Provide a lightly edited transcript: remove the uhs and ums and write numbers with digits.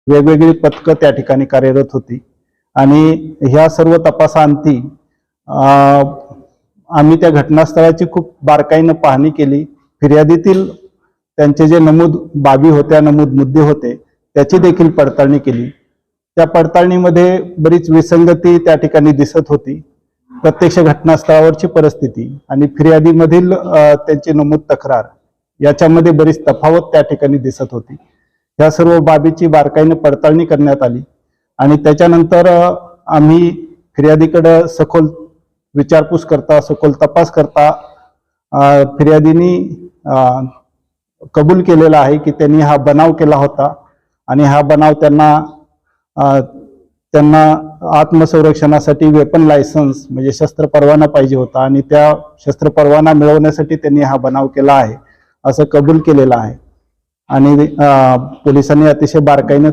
वेगवेगळी पथकं त्या ठिकाणी कार्यरत होती आणि ह्या सर्व तपासाअंती आम्ही त्या घटनास्थळाची खूप बारकाईनं पाहणी केली। फिर्यादीतील त्यांचे जे नमूद बाबी होत्या, नमूद मुद्दे होते, त्याची देखील पडताळणी केली। त्या पडताळणीमध्ये बरीच विसंगती त्या ठिकाणी दिसत होती। प्रत्यक्ष घटनास्थळावरची परिस्थिती आणि फिर्यादीमधील त्यांची नमूद तक्रार याच्यामध्ये बरीच तफावत त्या ठिकाणी दिसत होती। या सर्व बाबीची बारकाईने पडताळणी करण्यात आली आणि त्याच्यानंतर आम्ही फिर्यादीकडे सखोल विचारपूस करता, सखोल तपास करता फिर्यादीनी कबूल केलेला आहे की त्यांनी हा बनाव केला होता आणि हा बनाव त्यांना आत्मसंरक्षणासाठी वेपन लायसन्स म्हणजे शस्त्र परवाना पाहिजे होता आणि त्या शस्त्र परवाना मिळवण्यासाठी त्यांनी हा बनाव केला आहे असं कबूल केलेलं आहे आणि पोलिसांनी अतिशय बारकाईने